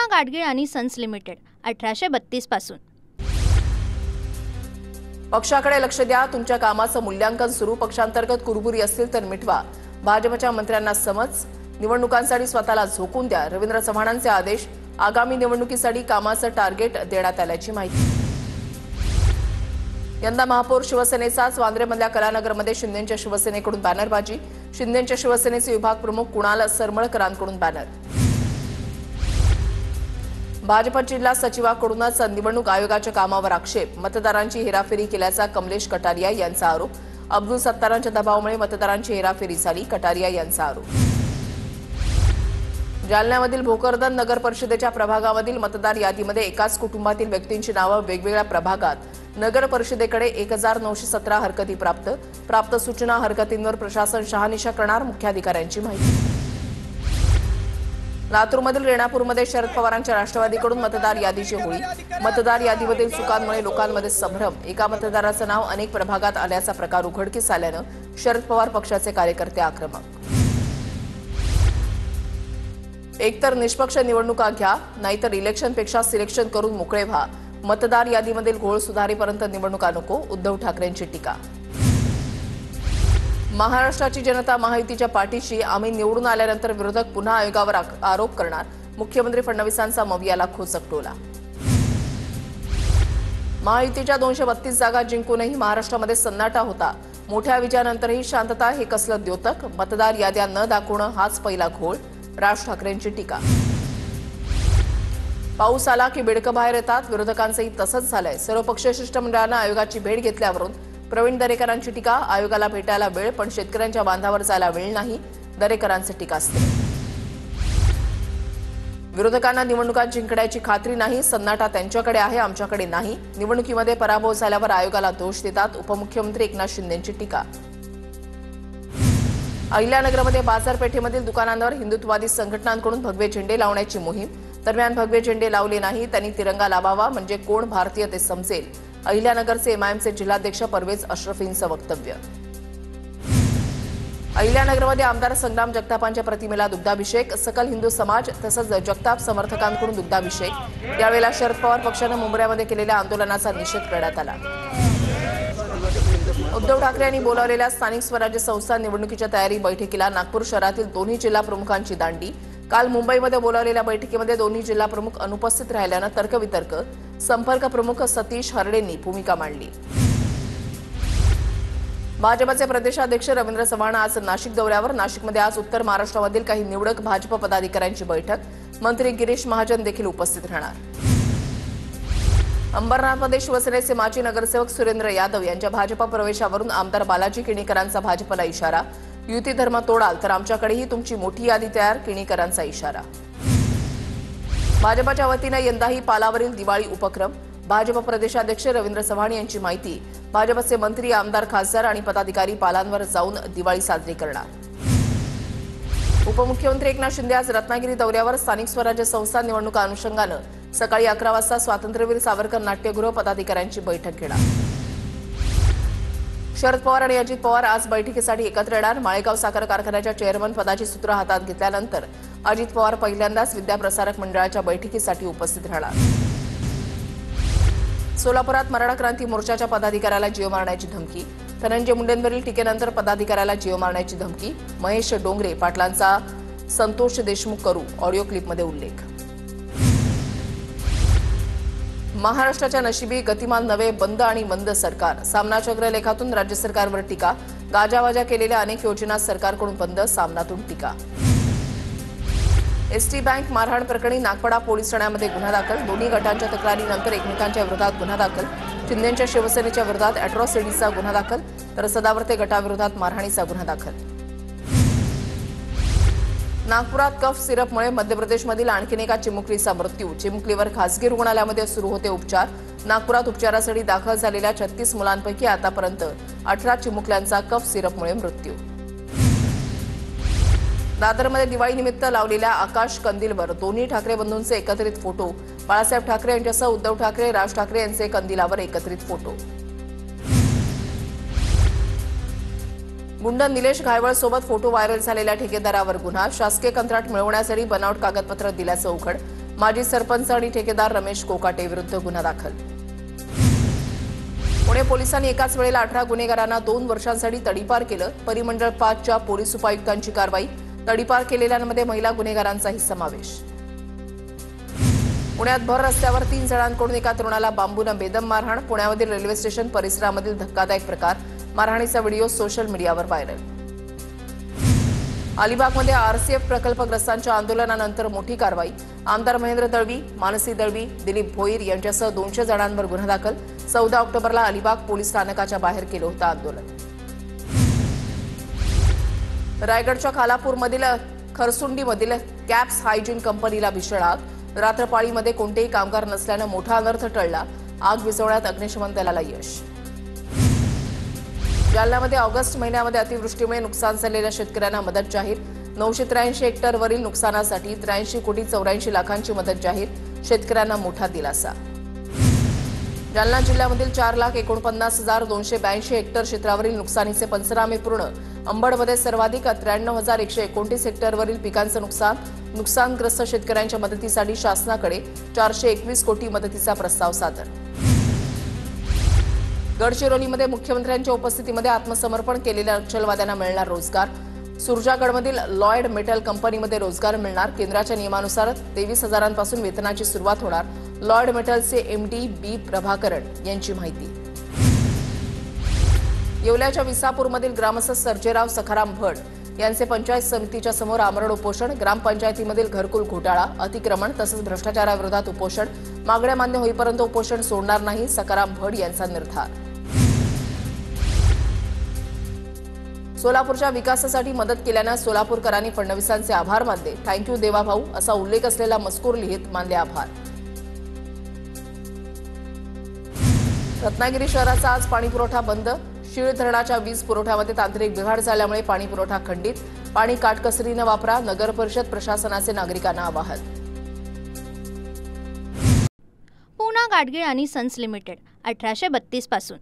कृष्णा गाडगीळ आणि sons limited 1832 पासून। पक्षाकडे लक्ष द्या, तुमच्या कामाचं मूल्यांकन सुरू। पक्षांतर्गत कुरबुरी असतील तर मिटवा। भाजपच्या मंत्र्यांना समज, निवडणुकांसाठी स्वतःला झोकून द्या। रवींद्र चव्हाणांचे आदेश। आगामी निवडणुकीसाठी कामाचं टार्गेट देण्यात आल्याची माहिती। यंदा महापौर शिवसेनेचाच। वांद्रेमधल्या कलानगरमध्ये शिंदेंच्या शिवसेनेकडून बॅनरबाजी। शिंदेंच्या शिवसेनेचे विभाग प्रमुख कुणाल सरमळकरांकडून बॅनर। भाजप जिल्हा सचिवाकडूनच निवडणूक आयोगाच्या कामावर आक्षेप। मतदारांची हेराफेरी केल्याचा कमलेश कटारिया यांचा आरोप। अब्दुल सत्तारांच्या दबावामुळे मतदारांची हेराफेरी झाली, कटारिया यांचा आरोप। जालन्यामधील भोकरदन नगर परिषदेच्या प्रभागामधील मतदार यादीमध्ये एकाच कुटुंबातील व्यक्तींची नावं वेगवेगळ्या प्रभागात। नगर परिषदेकडे 1917 हरकती प्राप्त सूचना हरकतींवर प्रशासन शहानिशा करणार, मुख्याधिकाऱ्यांची माहिती। लातूरमधील रेणापूरमध्ये शरद पवारांच्या राष्ट्रवादीकडून मतदार यादीची होळी। मतदार यादीमधील चुकांमुळे लोकांमध्ये संभ्रम। एका मतदाराचं नाव अनेक प्रभागात आल्याचा प्रकार उघडकीस आल्यानं शरद पवार पक्षाचे कार्यकर्ते आक्रमक। एकतर निष्पक्ष निवडणुका घ्या, नाहीतर इलेक्शनपेक्षा सिलेक्शन करून मोकळे व्हा। मतदार यादीमधील घोळ सुधारेपर्यंत निवडणुका नको, उद्धव ठाकरेंची टीका। महाराष्ट्राची जनता महायुतीच्या पाठीशी। आम्ही निवडून आल्यानंतर विरोधक पुन्हा आयोगावर आरोप करणार, मुख्यमंत्री फडणवीसांचा मवियाला खोचक टोला। महायुतीच्या 232 जागा जिंकूनही महाराष्ट्रामध्ये सन्नाटा होता। मोठ्या विजयानंतरही शांतता, हे कसलं द्योतक। मतदार याद्या न दाखवणं हाच पहिला घोळ, राज ठाकरेंची टीका। पाऊस आला की बेडकं बाहेर येतात, विरोधकांचंही तसंच झालंय। सर्वपक्षीय शिष्टमंडळानं आयोगाची भेट घेतल्यावरून प्रवीण दरेकरांची टीका। आयोगाला भेटायला वेळ, पण शेतकऱ्यांच्या बांधावर जायला वेळ नाही, दरेकरांचं टीकास्त्र। विरोधकांना निवडणुका जिंकण्याची खात्री नाही, सन्नाटा त्यांच्याकडे आहे, आमच्याकडे नाही। निवडणुकीमध्ये पराभव झाल्यावर आयोगाला दोष देतात, उपमुख्यमंत्री एकनाथ शिंदेंची टीका। अहिल्यानगरमध्ये बाजारपेठेमधील दुकानांवर हिंदुत्ववादी संघटनांकडून भगवे झेंडे लावण्याची मोहीम। दरम्यान भगवे झेंडे लावले नाही, त्यांनी तिरंगा लावावा, म्हणजे कोण भारतीय ते समजेल। अहिल्यानगरचे एमआयएमचे जिल्हाध्यक्ष परवेज अशरफींचं वक्तव्य। अहिल्यानगरमध्ये आमदार संग्राम जगतापांच्या प्रतिमेला दुग्धाभिषेक। सकल हिंदू समाज तसंच जगताप समर्थकांकडून दुग्धाभिषेक। यावेळेला शरद पवार पक्षानं मुंबईमध्ये केलेल्या आंदोलनाचा निषेध करण्यात आला। उद्धव ठाकरे यांनी बोलावलेल्या स्थानिक स्वराज्य संस्था निवडणुकीच्या तयारी बैठकीला नागपूर शहरातील दोन्ही जिल्हा प्रमुखांची दांडी। काल मुंबईमध्ये बोलावलेल्या बैठकीमध्ये दोन्ही जिल्हा प्रमुख अनुपस्थित राहिल्यानं तर्कवितर्क। संपर्क प्रमुख सतीश हरडेंनी भूमिका मांडली। भाजपचे प्रदेशाध्यक्ष रवींद्र चव्हाण आज नाशिक दौऱ्यावर। नाशिकमध्ये आज उत्तर महाराष्ट्रामधील काही निवडक भाजप पदाधिकाऱ्यांची बैठक। मंत्री गिरीश महाजन देखील उपस्थित राहणार। अंबरनाथमध्ये शिवसेनेचे माजी नगरसेवक सुरेंद्र यादव यांच्या भाजप प्रवेशावरून आमदार बालाजी किणीकरांचा भाजपला इशारा। युती धर्म तोडाल तर आमच्याकडेही तुमची मोठी यादी तयार, किणीकरांचा इशारा। भाजपच्या वतीनं यंदाही पालावरील दिवाळी उपक्रम। भाजप प्रदेशाध्यक्ष रवींद्र चव्हाण यांची माहिती। भाजपचे मंत्री, आमदार, खासदार आणि पदाधिकारी पालांवर जाऊन दिवाळी साजरी करणार। उपमुख्यमंत्री एकनाथ शिंदे आज रत्नागिरी दौऱ्यावर। स्थानिक स्वराज्य संस्था निवडणुका अनुषंगानं सकाळी 11 वाजता स्वातंत्र्यवीर सावरकर नाट्यगृह पदाधिकाऱ्यांची बैठक घेणार। शरद पवार आणि अजित पवार आज बैठकीसाठी एकत्र येणार। माळेगाव साखर कारखान्याच्या चेअरमन पदाची सूत्र हातात घेतल्यानंतर अजित पवार पहिल्यांदाच विद्याप्रसारक मंडळाच्या बैठकीसाठी उपस्थित राहणार। सोलापुरात मराठा क्रांती मोर्चाच्या पदाधिकाऱ्याला जीव मारण्याची धमकी। धनंजय मुंडेंवरील टीकेनंतर पदाधिकाऱ्याला जीव मारण्याची धमकी। महेश डोंगरे पाटलांचा संतोष देशमुख करू ऑडिओ क्लिपमध्ये उल्लेख। महाराष्ट्राच्या नशिबी गतिमान नवे बंद आणि मंद सरकार। सामनाच्या अग्रलेखातून राज्य सरकारवर टीका। गाजावाजा केलेल्या अनेक योजना सरकारकडून बंद, सामनातून टीका। एसटी बँक मारहाण प्रकरणी नागपाडा पोलीस ठाण्यामध्ये गुन्हा दाखल। दोन्ही गटांच्या तक्रारीनंतर एकमेकांच्या विरोधात गुन्हा दाखल। शिंदेंच्या शिवसेनेच्या विरोधात अॅट्रॉसिटीचा गुन्हा दाखल, तर सदावर्ते गटाविरोधात मारहाणीचा गुन्हा दाखल। नागपुरात कफ सिरपमुळे मध्य प्रदेशमधील आणखी एका चिमुकलीचा मृत्यू। चिमुकलीवर खासगी रुग्णालयामध्ये सुरू होते उपचार। नागपुरात उपचारासाठी दाखल झालेल्या 36 मुलांपैकी आतापर्यंत 18 चिमुकल्यांचा कफ सिरपमुळे मृत्यू। दादरमध्ये दिवाळीनिमित्त लावलेल्या आकाश कंदीलवर दोन्ही ठाकरे बंधूंचे एकत्रित फोटो। बाळासाहेब ठाकरे यांच्यासह उद्धव ठाकरे, राज ठाकरे यांचे कंदिलावर एकत्रित फोटो। गुंड निलेश घायवळ सोबत फोटो व्हायरल झालेल्या ठेकेदारावर गुन्हा। शासकीय कंत्राट मिळवण्यासाठी बनावट कागदपत्र दिल्याचं उघड। माजी सरपंच आणि ठेकेदार रमेश कोकाटे विरुद्ध गुन्हा दाखल. पुणे पोलिसांनी एकाच वेळेला 18 गुन्हेगारांना 2 वर्षांसाठी तडीपार केलं. परिमंडळ 5च्या पोलीस उपायुक्तांची कारवाई. तडीपार केलेल्यांमध्ये महिला गुन्हेगारांचाही समावेश. पुण्यात भर रस्त्यावर 3 जणांकडून एका तरुणाला बांबूनं बेदम मारहाण. पुण्यामधील रेल्वे स्टेशन परिसरामधील धक्कादायक प्रकार. मारहाणीचा व्हिडिओ सोशल मीडियावर व्हायरल. अलिबागमध्ये आरसीएफ प्रकल्पग्रस्तांच्या आंदोलनानंतर मोठी कारवाई. आमदार महेंद्र दळवी, मानसी दळवी, दिलीप भोईर यांच्यासह 200 जणांवर गुन्हा दाखल. 14 ऑक्टोबरला अलिबाग पोलीस स्थानकाच्या बाहेर केलं होतं आंदोलन. रायगडच्या खालापूरमधील खरसुंडीमधील कॅप्स हायजीन कंपनीला भीषण आग. रात्रपाळीमध्ये कोणतेही कामगार नसल्यानं मोठा अनर्थ टळला. आग विझवण्यात अग्निशमन दलाला यश. जालन्यामध्ये ऑगस्ट महिन्यामध्ये अतिवृष्टीमुळे नुकसान झालेल्या शेतकऱ्यांना मदत जाहीर. 983 हेक्टरवरील नुकसानासाठी 83,84,00,000ची मदत जाहीर. शेतकऱ्यांना मोठा दिलासा. जालना जिल्ह्यामधील 4,49,282 हेक्टर क्षेत्रावरील नुकसानीचे पंचनामे पूर्ण. अंबडमध्ये सर्वाधिक 93,129 हेक्टरवरील पिकांचं नुकसान. नुकसानग्रस्त शेतकऱ्यांच्या मदतीसाठी शासनाकडे 421 कोटी मदतीचा प्रस्ताव सादर. गडचिरोलीमध्ये मुख्यमंत्र्यांच्या उपस्थितीमध्ये आत्मसमर्पण केलेल्या नक्षलवाद्यांना मिळणार रोजगार. सुरजागडमधील लॉयड मेटल कंपनीमध्ये रोजगार मिळणार. केंद्राच्या नियमानुसार 23,000पासून वेतनाची सुरुवात होणार. लॉयड मेटलचे एमडी बी प्रभाकरण यांची माहिती. येवल्याच्या विसापूरमधील ग्रामस्थ सर्जेराव सखाराम भट यांचे पंचायत समितीच्या समोर आमरण उपोषण. ग्रामपंचायतीमधील घरकुल घोटाळा, अतिक्रमण तसंच भ्रष्टाचाराविरोधात उपोषण. मागण्या मान्य होईपर्यंत उपोषण सोडणार नाही, सखाराम भट यांचा निर्धार. सोलापूरच्या विकासासाठी मदत केल्यानं सोलापूरकरांनी फडणवीसांचे आभार मानले. थँक्यू देवाभाऊ असा उल्लेख असलेला मजकूर लिहित मानले आभार. रत्नागिरी शहराचा आज पाणीपुरवठा बंद. शीळ धरणाच्या वीज पुरवठ्यामध्ये तांत्रिक बिघाड झाल्यामुळे पाणीपुरवठा खंडित. पाणी काटकसरीनं वापरा, नगर परिषद प्रशासनाचे नागरिकांना आवाहन. पूना गाडगीळ आणि सन्स लिमिटेड 1832 पासून